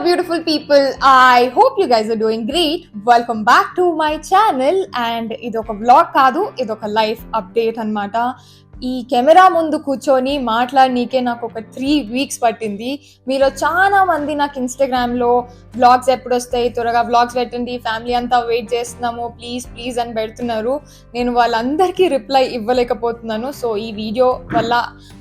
beautiful people. I hope you guys are doing great. Welcome back to my channel. And idoka vlog kaadu, idoka life update anamata. ఈ camera ముందు కూర్చొని మాట్లాడనీకే నాకు ఒక 3 weeks పట్టింది. మీలో చాలా మంది నాకు ఇన్స్టాగ్రామ్లో వ్లాగ్స్ ఎప్పుడు వస్తాయి, త్వరగా వ్లాగ్స్ పెట్టండి, ఫ్యామిలీ అంతా వెయిట్ చేస్తున్నాము, ప్లీజ్ ప్లీజ్ అని పెడుతున్నారు. నేను వాళ్ళందరికీ రిప్లై ఇవ్వలేకపోతున్నాను. సో ఈ వీడియో వల్ల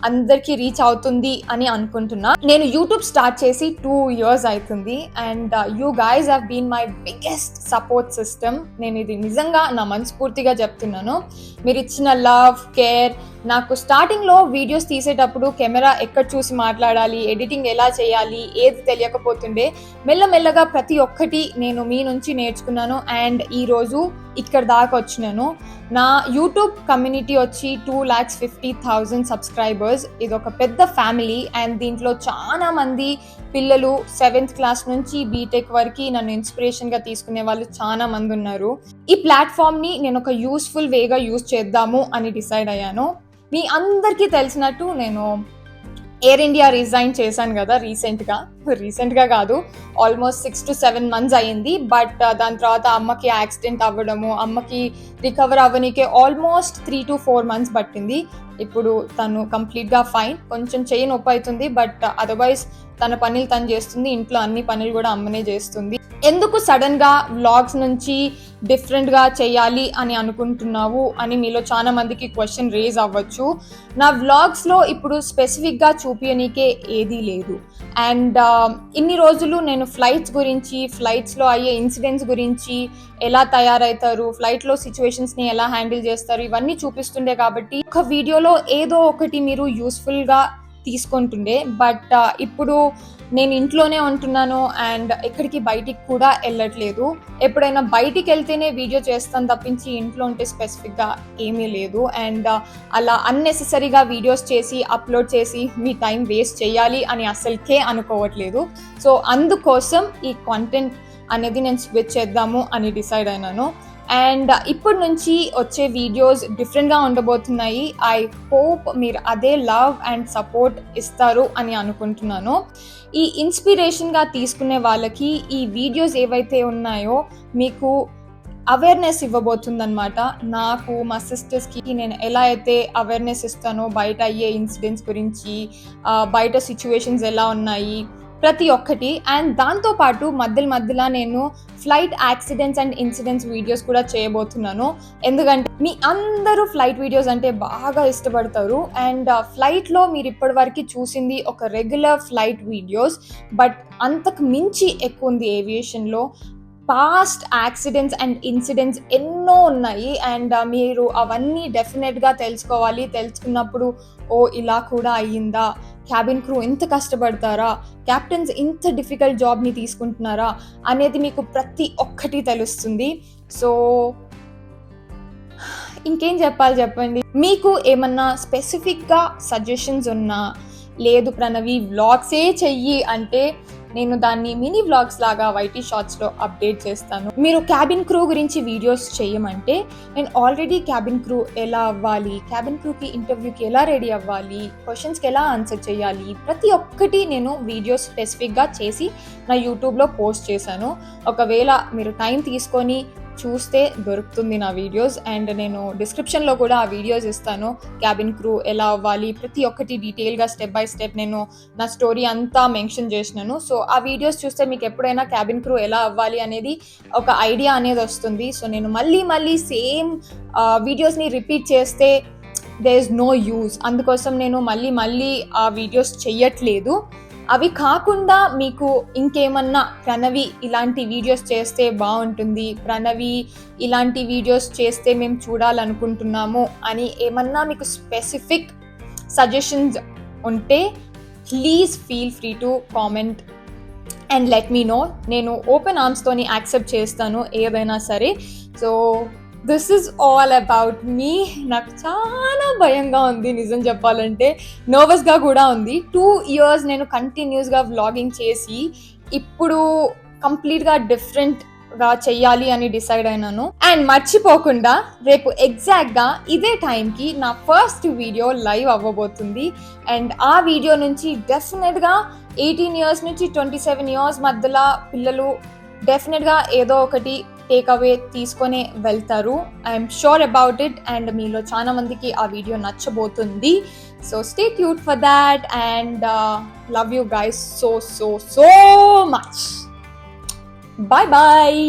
అందరికీ రీచ్ అవుతుంది అని అనుకుంటున్నా. నేను యూట్యూబ్ స్టార్ట్ చేసి 2 years అవుతుంది and you guys have been my biggest support system. నేను ఇది నిజంగా నా మనస్ఫూర్తిగా చెప్తున్నాను. మీరు ఇచ్చిన లవ్, కేర్, నాకు స్టార్టింగ్లో వీడియోస్ తీసేటప్పుడు కెమెరా ఎక్కడ చూసి మాట్లాడాలి, ఎడిటింగ్ ఎలా చేయాలి, ఏది తెలియకపోతుండే. మెల్లమెల్లగా ప్రతి ఒక్కటి నేను మీ నుంచి నేర్చుకున్నాను అండ్ ఈరోజు ఇక్కడ దాకా వచ్చినాను. నా యూట్యూబ్ కమ్యూనిటీ వచ్చి 2,50,000 సబ్స్క్రైబర్స్. ఇది ఒక పెద్ద ఫ్యామిలీ అండ్ దీంట్లో చాలా మంది పిల్లలు 7th క్లాస్ నుంచి బీటెక్ వరకు నన్ను ఇన్స్పిరేషన్గా తీసుకునే వాళ్ళు చాలా మంది ఉన్నారు. ఈ ప్లాట్ఫామ్ని నేను ఒక యూస్ఫుల్ వేగా యూజ్ చేద్దాము అని డిసైడ్ అయ్యాను. మీ అందరికీ తెలిసినట్టు నేను ఎయిర్ ఇండియా రిజైన్ చేశాను కదా రీసెంట్గా కాదు, ఆల్మోస్ట్ 6 to 7 months అయ్యింది. బట్ దాని తర్వాత అమ్మకి యాక్సిడెంట్ అవ్వడము, అమ్మకి రికవర్ అవ్వనీకే ఆల్మోస్ట్ 3 to 4 months పట్టింది. ఇప్పుడు తను కంప్లీట్గా ఫైన్. కొంచెం చెయ్యి నొప్పి అవుతుంది బట్ అదర్వైజ్ తన పనులు తను చేస్తుంది, ఇంట్లో అన్ని పనులు కూడా అమ్మనే చేస్తుంది. ఎందుకు సడన్గా వ్లాగ్స్ నుంచి డిఫరెంట్గా చేయాలి అని అనుకుంటున్నావు అని మీలో చాలా మందికి క్వశ్చన్ రేజ్ అవ్వచ్చు. నా వ్లాగ్స్లో ఇప్పుడు స్పెసిఫిక్గా చూపించనీకే ఏదీ లేదు అండ్ ఇన్ని రోజులు నేను ఫ్లైట్స్ గురించి, ఫ్లైట్స్లో అయ్యే ఇన్సిడెంట్స్ గురించి, ఎలా తయారవుతారు, ఫ్లైట్లో సిచ్యువేషన్స్ని ఎలా హ్యాండిల్ చేస్తారు, ఇవన్నీ చూపిస్తుండే కాబట్టి ఒక వీడియోలో ఏదో ఒకటి మీరు యూస్ఫుల్గా తీసుకుంటుండే. బట్ ఇప్పుడు నేను ఇంట్లోనే ఉంటున్నాను అండ్ ఎక్కడికి బయటికి కూడా వెళ్ళట్లేదు. ఎప్పుడైనా బయటికి వెళ్తేనే వీడియో చేస్తాను తప్పించి ఇంట్లో ఉంటే స్పెసిఫిక్గా ఏమీ లేదు. అండ్ అలా అన్నెసెసరీగా వీడియోస్ చేసి అప్లోడ్ చేసి మీ టైం వేస్ట్ చేయాలి అని అసలుకే అనుకోవట్లేదు. సో అందుకోసం ఈ కంటెంట్ అనేది నేను స్విచ్ చేద్దాము అని డిసైడ్ అయినాను. అండ్ ఇప్పటి నుంచి వచ్చే వీడియోస్ డిఫరెంట్గా ఉండబోతున్నాయి. ఐ హోప్ మీరు అదే లవ్ అండ్ సపోర్ట్ ఇస్తారు అని అనుకుంటున్నాను. ఈ ఇన్స్పిరేషన్గా తీసుకునే వాళ్ళకి ఈ వీడియోస్ ఏవైతే ఉన్నాయో మీకు అవేర్నెస్ ఇవ్వబోతుందన్నమాట. నాకు, మా సిస్టర్స్కి నేను ఎలా అయితే అవేర్నెస్ ఇస్తానో బయట అయ్యే ఇన్సిడెంట్స్ గురించి, బయట సిచ్యువేషన్స్ ఎలా ఉన్నాయి, ప్రతి ఒక్కటి. అండ్ దాంతోపాటు మధ్యలో నేను flight accidents and incidents videos కూడా చేయబోతున్నాను. ఎందుకంటే మీ అందరూ ఫ్లైట్ వీడియోస్ అంటే బాగా ఇష్టపడతారు అండ్ ఫ్లైట్లో మీరు ఇప్పటివరకు చూసింది ఒక రెగ్యులర్ ఫ్లైట్ వీడియోస్, బట్ అంతకు మించి ఎక్కువ ఉంది ఏవియేషన్లో. పాస్ట్ యాక్సిడెంట్స్ అండ్ ఇన్సిడెంట్స్ ఎన్నో ఉన్నాయి అండ్ మీరు అవన్నీ డెఫినెట్గా తెలుసుకోవాలి. తెలుసుకున్నప్పుడు ఓ ఇలా కూడా అయ్యిందా, క్యాబిన్ క్రూ ఇంత కష్టపడతారా, క్యాప్టెన్స్ ఇంత డిఫికల్ట్ జాబ్ని తీసుకుంటున్నారా అనేది మీకు ప్రతి ఒక్కటి తెలుస్తుంది. సో ఇంకేం చెప్పండి. మీకు ఏమన్నా స్పెసిఫిక్గా సజెషన్స్ ఉన్నా, లేదు ప్రణవి వ్లాగ్సే చెయ్యి అంటే నేను దాన్ని మినీ వ్లాగ్స్ లాగా వైటీ షార్ట్స్లో అప్డేట్ చేస్తాను. మీరు క్యాబిన్ క్రూ గురించి వీడియోస్ చేయమంటే నేను ఆల్రెడీ క్యాబిన్ క్రూ ఎలా అవ్వాలి, క్యాబిన్ క్రూకి ఇంటర్వ్యూకి ఎలా రెడీ అవ్వాలి, క్వశ్చన్స్కి ఎలా ఆన్సర్ చేయాలి, ప్రతి ఒక్కటి నేను వీడియోస్ స్పెసిఫిక్గా చేసి నా యూట్యూబ్లో పోస్ట్ చేశాను. ఒకవేళ మీరు టైం తీసుకొని చూస్తే దొరుకుతుంది నా వీడియోస్ అండ్ నేను డిస్క్రిప్షన్లో కూడా ఆ వీడియోస్ ఇస్తాను. క్యాబిన్ క్రూ ఎలా అవ్వాలి ప్రతి ఒక్కటి డీటెయిల్గా స్టెప్ బై స్టెప్ నేను నా స్టోరీ అంతా మెన్షన్ చేసినాను. సో ఆ వీడియోస్ చూస్తే మీకు ఎప్పుడైనా క్యాబిన్ క్రూ ఎలా అవ్వాలి అనేది ఒక ఐడియా అనేది వస్తుంది. సో నేను మళ్ళీ సేమ్ వీడియోస్ని రిపీట్ చేస్తే దేర్ ఇస్ నో యూజ్. అందుకోసం నేను మళ్ళీ ఆ వీడియోస్ చెయ్యట్లేదు. అవి కాకుండా మీకు ఇంకేమన్నా ప్రణవి ఇలాంటి వీడియోస్ చేస్తే బాగుంటుంది, ప్రణవి ఇలాంటి వీడియోస్ చేస్తే మేము చూడాలనుకుంటున్నాము అని ఏమన్నా మీకు స్పెసిఫిక్ సజెషన్స్ ఉంటే please feel free to comment and let me know. నేను ఓపెన్ ఆర్మ్స్తోని యాక్సెప్ట్ చేస్తాను ఏదైనా సరే. So this is all about me. నాకు చాలా భయంగా ఉంది నిజం చెప్పాలంటే, నర్వస్గా కూడా ఉంది. 2 years నేను కంటిన్యూస్గా వ్లాగింగ్ చేసి ఇప్పుడు కంప్లీట్గా డిఫరెంట్ గా చెయ్యాలి అని డిసైడ్ అయినాను. అండ్ మర్చిపోకుండా రేపు ఎగ్జాక్ట్ గా ఇదే టైంకి నా ఫస్ట్ వీడియో లైవ్ అవ్వబోతుంది. అండ్ ఆ వీడియో నుంచి డెఫినెట్ గా 18 ఇయర్స్ నుంచి 27 ఇయర్స్ మధ్యలో పిల్లలు డెఫినెట్ గా ఏదో ఒకటి టేక్ అవే తీసుకొని వెళ్తారు. I'm sure about it. And మీలో చాలా మందికి ఆ వీడియో నచ్చబోతుంది. So stay tuned for that and love you guys so much. Bye bye.